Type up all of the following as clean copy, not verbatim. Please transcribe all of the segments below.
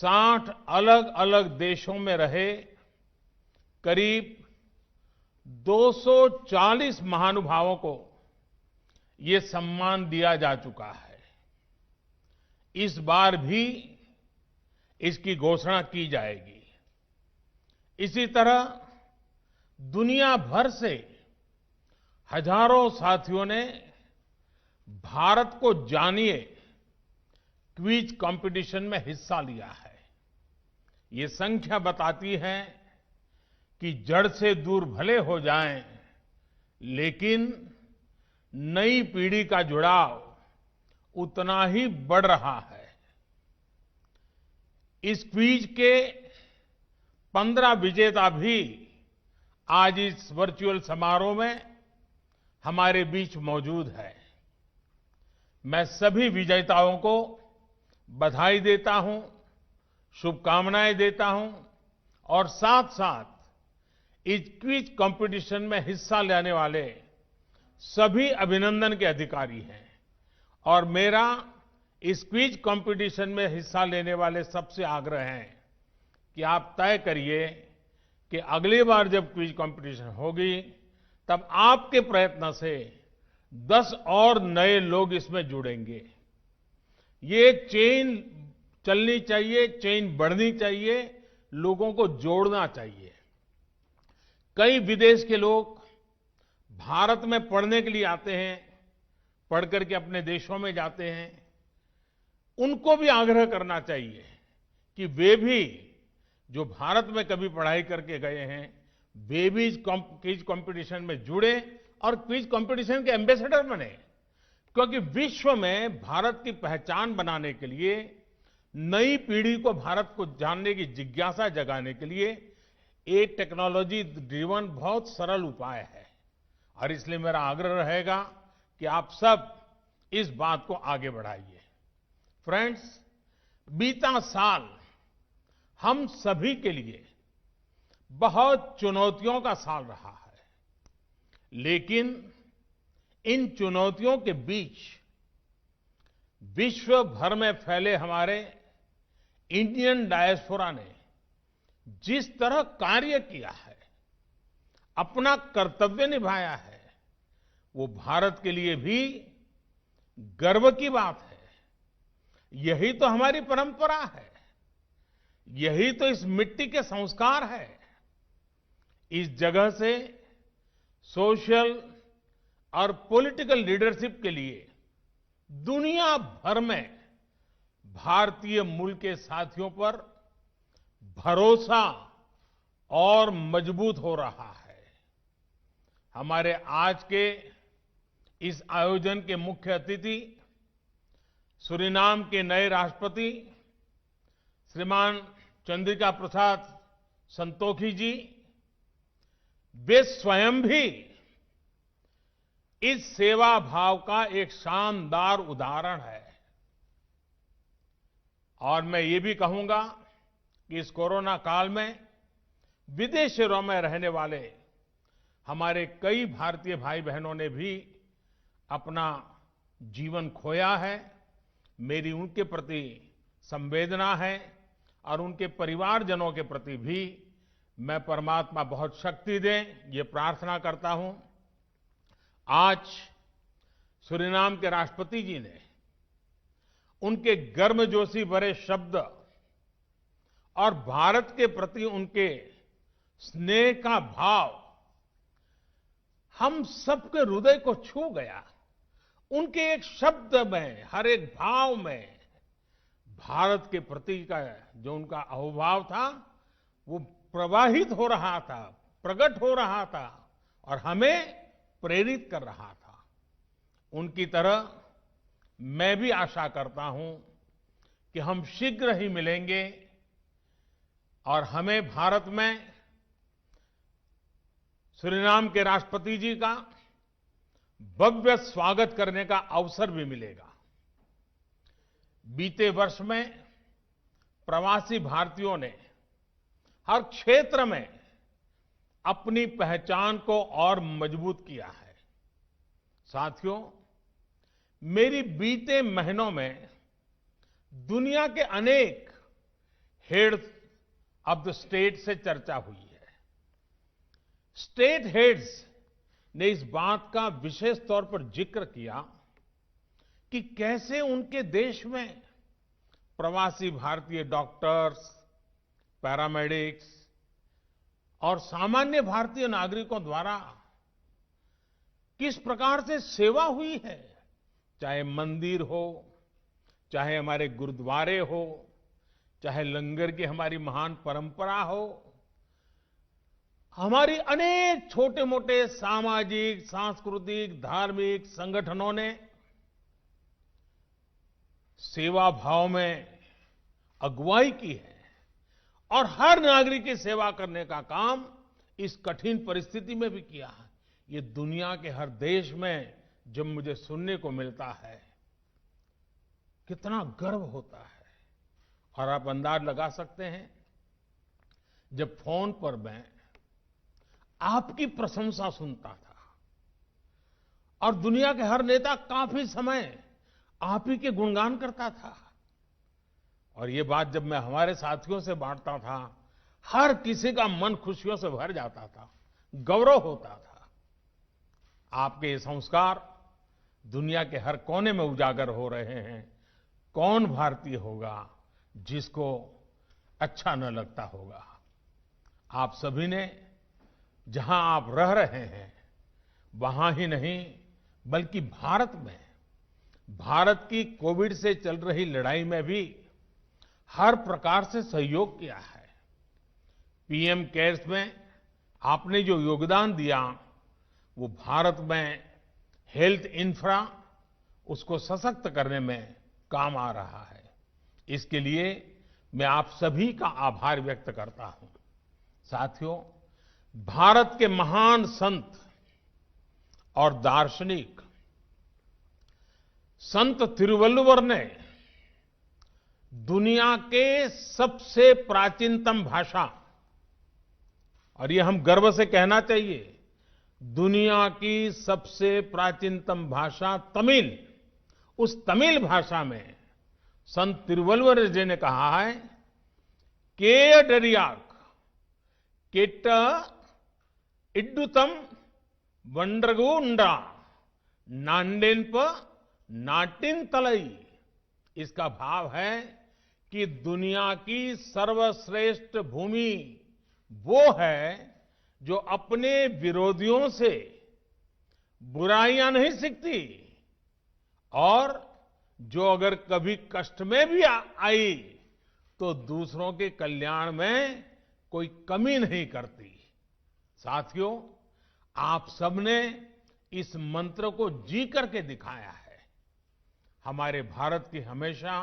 60 अलग अलग देशों में रहे करीब 240 महानुभावों को ये सम्मान दिया जा चुका है। इस बार भी इसकी घोषणा की जाएगी। इसी तरह दुनिया भर से हजारों साथियों ने भारत को जानिए क्विज कंपटीशन में हिस्सा लिया है। ये संख्या बताती है कि जड़ से दूर भले हो जाएं, लेकिन नई पीढ़ी का जुड़ाव उतना ही बढ़ रहा है। इस क्विज के 15 विजेता भी आज इस वर्चुअल समारोह में हमारे बीच मौजूद है। मैं सभी विजेताओं को बधाई देता हूं, शुभकामनाएं देता हूं और साथ साथ इस क्विज कंपटीशन में हिस्सा लेने वाले सभी अभिनंदन के अधिकारी हैं। और मेरा इस क्विज कंपटीशन में हिस्सा लेने वाले सबसे आग्रह है कि आप तय करिए कि अगली बार जब क्विज कंपटीशन होगी तब आपके प्रयत्न से 10 और नए लोग इसमें जुड़ेंगे। ये चेन चलनी चाहिए, चेन बढ़नी चाहिए, लोगों को जोड़ना चाहिए। कई विदेश के लोग भारत में पढ़ने के लिए आते हैं, पढ़ करके अपने देशों में जाते हैं। उनको भी आग्रह करना चाहिए कि वे भी जो भारत में कभी पढ़ाई करके गए हैं, वे भी इस क्विज कंपटीशन में जुड़े और क्विज कंपटीशन के एम्बेसडर बने। क्योंकि विश्व में भारत की पहचान बनाने के लिए, नई पीढ़ी को भारत को जानने की जिज्ञासा जगाने के लिए एक टेक्नोलॉजी ड्रिवन बहुत सरल उपाय है। और इसलिए मेरा आग्रह रहेगा कि आप सब इस बात को आगे बढ़ाइए। फ्रेंड्स, बीता साल हम सभी के लिए बहुत चुनौतियों का साल रहा है, लेकिन इन चुनौतियों के बीच विश्व भर में फैले हमारे इंडियन डायस्पोरा ने जिस तरह कार्य किया है, अपना कर्तव्य निभाया है, वो भारत के लिए भी गर्व की बात है। यही तो हमारी परंपरा है, यही तो इस मिट्टी के संस्कार है। इस जगह से सोशल और पॉलिटिकल लीडरशिप के लिए दुनिया भर में भारतीय मूल के साथियों पर भरोसा और मजबूत हो रहा है। हमारे आज के इस आयोजन के मुख्य अतिथि सूरीनाम के नए राष्ट्रपति श्रीमान चंद्रिका प्रसाद संतोखी जी, वे स्वयं भी इस सेवा भाव का एक शानदार उदाहरण है। और मैं ये भी कहूंगा कि इस कोरोना काल में विदेशों में रहने वाले हमारे कई भारतीय भाई बहनों ने भी अपना जीवन खोया है। मेरी उनके प्रति संवेदना है और उनके परिवारजनों के प्रति भी मैं परमात्मा बहुत शक्ति दे, ये प्रार्थना करता हूं। आज सूरीनाम के राष्ट्रपति जी ने उनके गर्मजोशी भरे शब्द और भारत के प्रति उनके स्नेह का भाव हम सबके हृदय को छू गया। उनके एक शब्द में, हर एक भाव में भारत के प्रति का जो उनका अहोभाव था वो प्रवाहित हो रहा था, प्रकट हो रहा था और हमें प्रेरित कर रहा था। उनकी तरह मैं भी आशा करता हूं कि हम शीघ्र ही मिलेंगे और हमें भारत में सूरीनाम के राष्ट्रपति जी का भव्य स्वागत करने का अवसर भी मिलेगा। बीते वर्ष में प्रवासी भारतीयों ने हर क्षेत्र में अपनी पहचान को और मजबूत किया है। साथियों, मेरी बीते महीनों में दुनिया के अनेक हेड्स ऑफ द स्टेट से चर्चा हुई है। स्टेट हेड्स ने इस बात का विशेष तौर पर जिक्र किया कि कैसे उनके देश में प्रवासी भारतीय डॉक्टर्स, पैरामेडिक्स और सामान्य भारतीय नागरिकों द्वारा किस प्रकार से सेवा हुई है। चाहे मंदिर हो, चाहे हमारे गुरुद्वारे हो, चाहे लंगर की हमारी महान परंपरा हो, हमारी अनेक छोटे मोटे सामाजिक, सांस्कृतिक, धार्मिक संगठनों ने सेवा भाव में अगुवाई की है और हर नागरिक की सेवा करने का काम इस कठिन परिस्थिति में भी किया है। ये दुनिया के हर देश में जब मुझे सुनने को मिलता है, कितना गर्व होता है। और आप अंदाज लगा सकते हैं, जब फोन पर मैं आपकी प्रशंसा सुनता था और दुनिया के हर नेता काफी समय आप ही के गुणगान करता था, और ये बात जब मैं हमारे साथियों से बांटता था, हर किसी का मन खुशियों से भर जाता था, गौरव होता था। आपके ये संस्कार दुनिया के हर कोने में उजागर हो रहे हैं। कौन भारतीय होगा जिसको अच्छा न लगता होगा। आप सभी ने जहां आप रह रहे हैं वहां ही नहीं, बल्कि भारत की कोविड से चल रही लड़ाई में भी हर प्रकार से सहयोग किया है। पीएम केयर्स में आपने जो योगदान दिया, वो भारत में हेल्थ इंफ्रा, उसको सशक्त करने में काम आ रहा है। इसके लिए मैं आप सभी का आभार व्यक्त करता हूं। साथियों, भारत के महान संत और दार्शनिक संत तिरुवल्लुवर ने दुनिया के सबसे प्राचीनतम भाषा, और ये हम गर्व से कहना चाहिए, दुनिया की सबसे प्राचीनतम भाषा तमिल, उस तमिल भाषा में संत तिरुवल्लुवर जी ने कहा है, केयडरियाक केट्ट इड्डुतम वंड्रगुंडा नांडेन्प नाटिन तलई। इसका भाव है कि दुनिया की सर्वश्रेष्ठ भूमि वो है जो अपने विरोधियों से बुराइयां नहीं सीखती, और जो अगर कभी कष्ट में भी आई तो दूसरों के कल्याण में कोई कमी नहीं करती। साथियों, आप सबने इस मंत्र को जी करके दिखाया है। हमारे भारत की हमेशा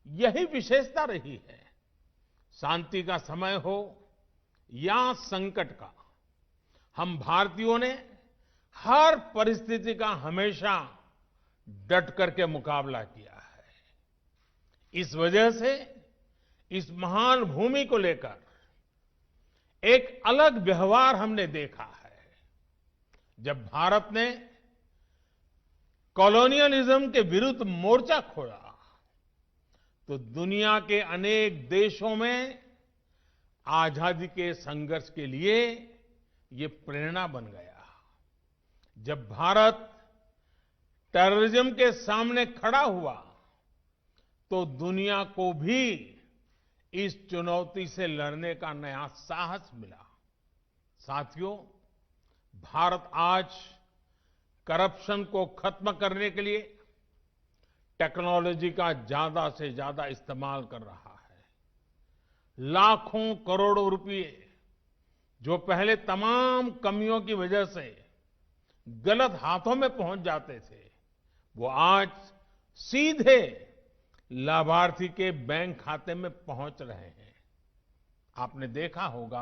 यही विशेषता रही है। शांति का समय हो या संकट का, हम भारतीयों ने हर परिस्थिति का हमेशा डट करके मुकाबला किया है। इस वजह से इस महान भूमि को लेकर एक अलग व्यवहार हमने देखा है। जब भारत ने कॉलोनियलिज्म के विरुद्ध मोर्चा खोला तो दुनिया के अनेक देशों में आजादी के संघर्ष के लिए ये प्रेरणा बन गया। जब भारत टेररिज्म के सामने खड़ा हुआ तो दुनिया को भी इस चुनौती से लड़ने का नया साहस मिला। साथियों, भारत आज करप्शन को खत्म करने के लिए टेक्नोलॉजी का ज्यादा से ज्यादा इस्तेमाल कर रहा है। लाखों करोड़ों रुपए जो पहले तमाम कमियों की वजह से गलत हाथों में पहुंच जाते थे, वो आज सीधे लाभार्थी के बैंक खाते में पहुंच रहे हैं। आपने देखा होगा,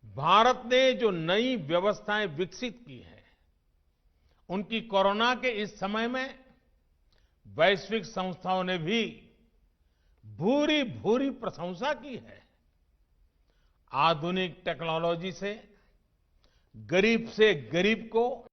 भारत ने जो नई व्यवस्थाएं विकसित की हैं, उनकी कोरोना के इस समय में वैश्विक संस्थाओं ने भी भूरी भूरी प्रशंसा की है। आधुनिक टेक्नोलॉजी से गरीब को